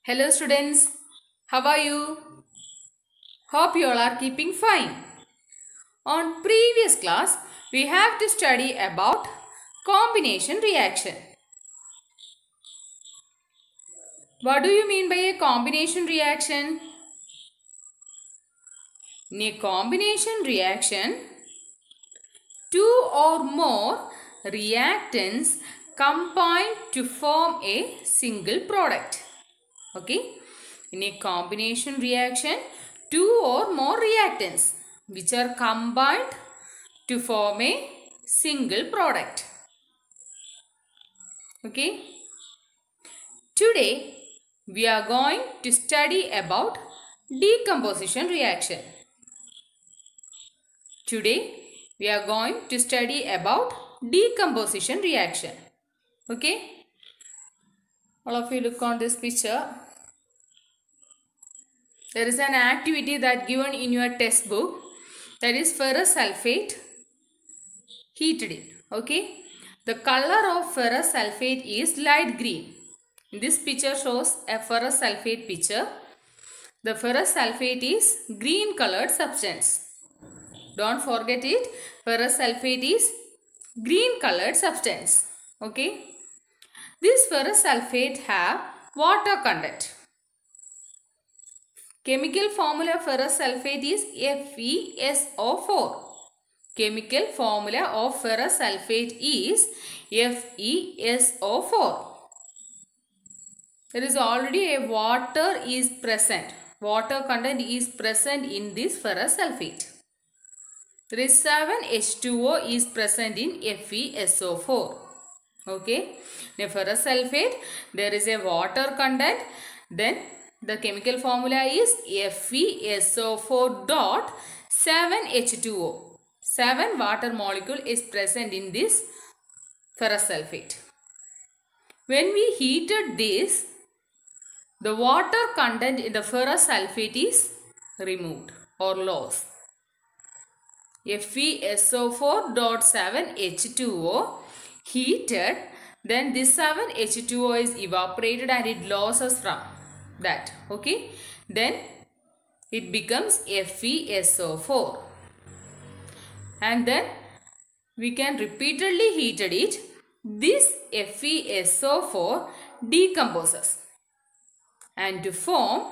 Hello students, how are you? Hope you all are keeping fine. On previous class, we have to study about combination reaction. What do you mean by a combination reaction? In a combination reaction, two or more reactants combine to form a single product. Okay? In a combination reaction, two or more reactants which are combined to form a single product. Okay? Today, we are going to study about decomposition reaction. Today, we are going to study about decomposition reaction. Okay? All of you look on this picture. There is an activity that given in your textbook, that is ferrous sulfate heated it. Okay? The color of ferrous sulfate is light green. This picture shows a ferrous sulfate picture. The ferrous sulfate is green colored substance. Don't forget it. Ferrous sulfate is green colored substance. Okay? This ferrous sulfate have water content. Chemical formula of ferrous sulfate is FeSO4. Chemical formula of ferrous sulfate is FeSO4. There is already a water is present. Water content is present in this ferrous sulfate. There is 7H2O is present in FeSO4. Okay. In ferrous sulfate, there is a water content. Then the chemical formula is FeSO4 dot 7H2O. 7 water molecule is present in this ferrous sulfate. When we heated this, the water content in the ferrous sulfate is removed or lost. FeSO4 dot 7H2O heated, then this 7H2O is evaporated and it loses from that. Okay. Then it becomes FeSO4. And then we can repeatedly heated it. This FeSO4 decomposes and to form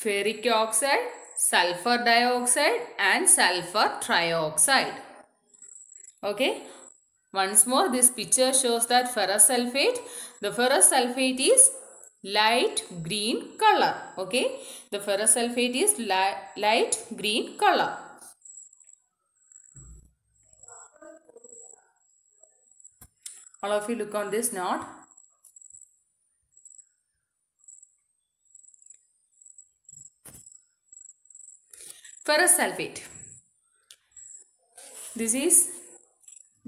ferric oxide, sulfur dioxide and sulfur trioxide. Okay. Once more, this picture shows that ferrous sulfate. The ferrous sulfate is light green color. Okay. The ferrous sulfate is light green color. All of you look on this note. Ferrous sulfate. This is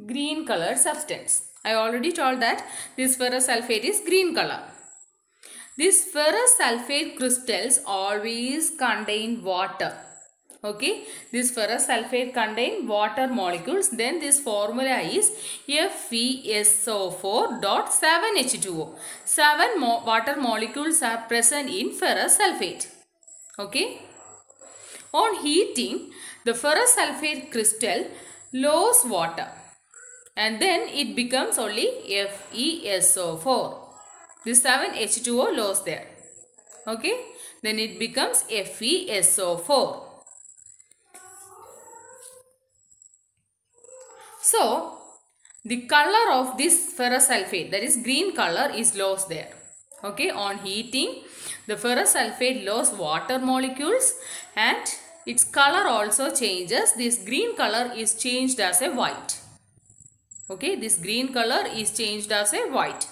green colored substance. I already told that this ferrous sulfate is green color. This ferrous sulfate crystals always contain water. Okay, this ferrous sulfate contain water molecules. Then this formula is FeSO4 dot 7H2O. 7 water molecules are present in ferrous sulfate. Okay. On heating, the ferrous sulfate crystal loses water and then it becomes only FeSO4. This 7H2O loss there. Okay. Then it becomes FeSO4. So, the color of this ferrous sulfate, that is green color, is lost there. Okay. On heating, the ferrous sulfate loses water molecules and its color also changes. This green color is changed as a white. Okay. This green color is changed as a white.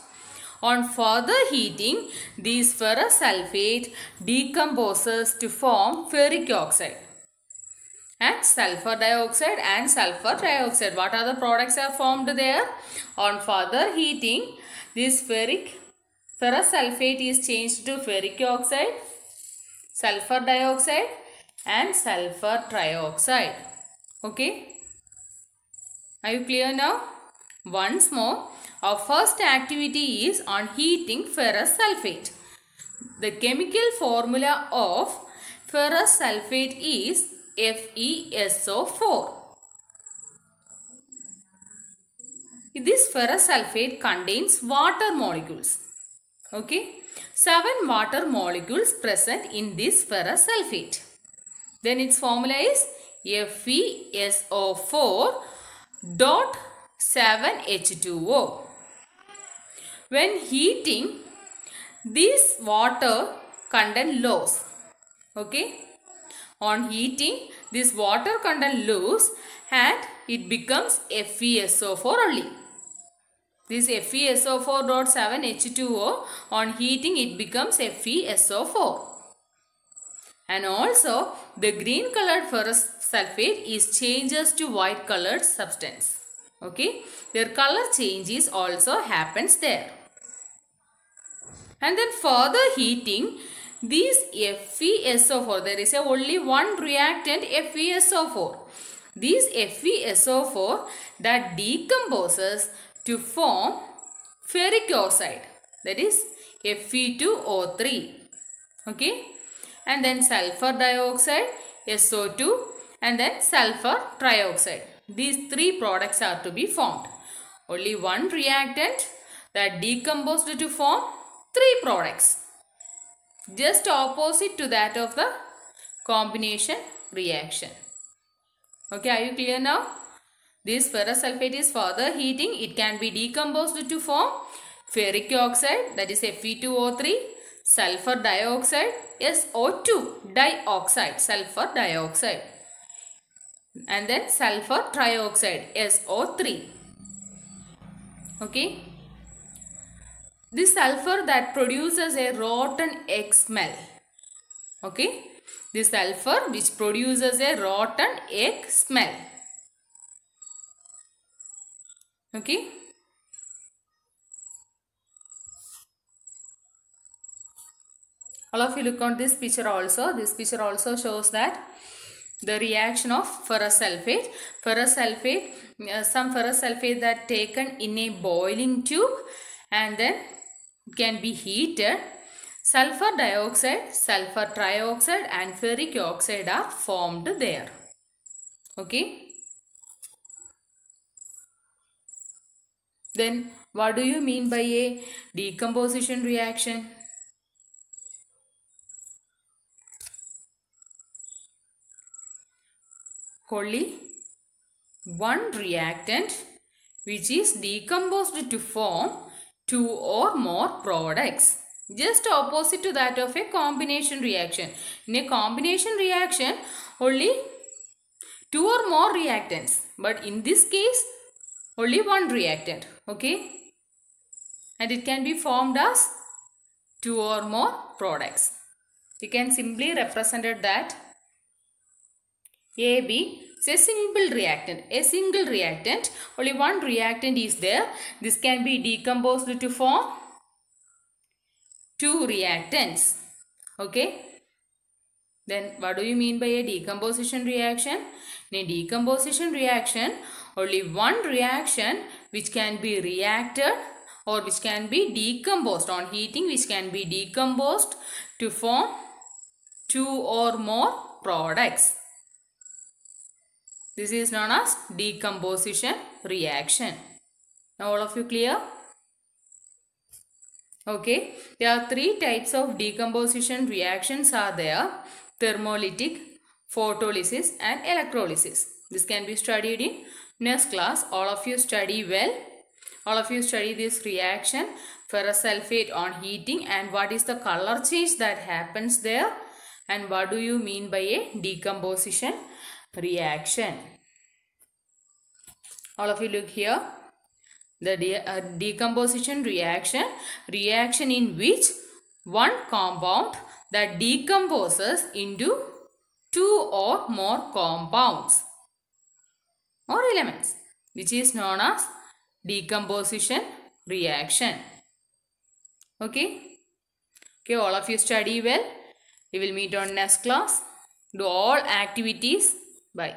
On further heating, this ferrous sulfate decomposes to form ferric oxide and sulfur dioxide and sulfur trioxide. What are the products are formed there? On further heating, this ferrous sulfate is changed to ferric oxide, sulfur dioxide and sulfur trioxide. Okay. Are you clear now? Once more, our first activity is on heating ferrous sulfate. The chemical formula of ferrous sulfate is FeSO4. This ferrous sulfate contains water molecules. Okay. 7 water molecules present in this ferrous sulfate. Then its formula is FeSO4 dot 7H2O. When heating, this water content loss. Okay. On heating, this water content lose and it becomes FeSO4 only. This FeSO4 dot 7H2O, on heating it becomes FeSO4. And also the green colored ferrous sulfate is changes to white colored substance. Okay. Their color changes also happens there. And then further heating, this FeSO4, there is only one reactant FeSO4. This FeSO4 that decomposes to form ferric oxide, that is Fe2O3. Okay. And then sulfur dioxide, SO2, and then sulfur trioxide. These 3 products are to be formed. Only one reactant that decomposed to form 3 products. Just opposite to that of the combination reaction. Okay, are you clear now? This ferrous sulfate is further heating. It can be decomposed to form ferric oxide, that is Fe2O3, sulfur dioxide, SO2, dioxide, sulfur dioxide, and then sulfur trioxide, SO3. Okay. This sulfur that produces a rotten egg smell. Okay. This sulfur which produces a rotten egg smell. Okay. All of you look on this picture also. This picture also shows that the reaction of ferrous sulfate. Some ferrous sulfate that taken in a boiling tube and then can be heated. Sulfur dioxide, sulfur trioxide and ferric oxide are formed there. Okay. Then what do you mean by a decomposition reaction? Only one reactant which is decomposed to form 2 or more products. Just opposite to that of a combination reaction. In a combination reaction, only 2 or more reactants. But in this case, only one reactant. Okay. And it can be formed as 2 or more products. We can simply represent that AB is a simple reactant. A single reactant. Only one reactant is there. This can be decomposed to form 2 reactants. Okay. Then what do you mean by a decomposition reaction? In a decomposition reaction, only one reaction which can be reacted or which can be decomposed on heating, which can be decomposed to form 2 or more products. This is known as decomposition reaction. Now all of you clear? Okay. There are 3 types of decomposition reactions are there. Thermolytic, photolysis and electrolysis. This can be studied in next class. All of you study well. All of you study this reaction, ferrous sulfate on heating, and what is the color change that happens there, and what do you mean by a decomposition reaction. All of you look here. The decomposition reaction in which one compound that decomposes into 2 or more compounds or elements, which is known as decomposition reaction. Okay. Okay, all of you study well. We will meet on next class. Do all activities. Bye.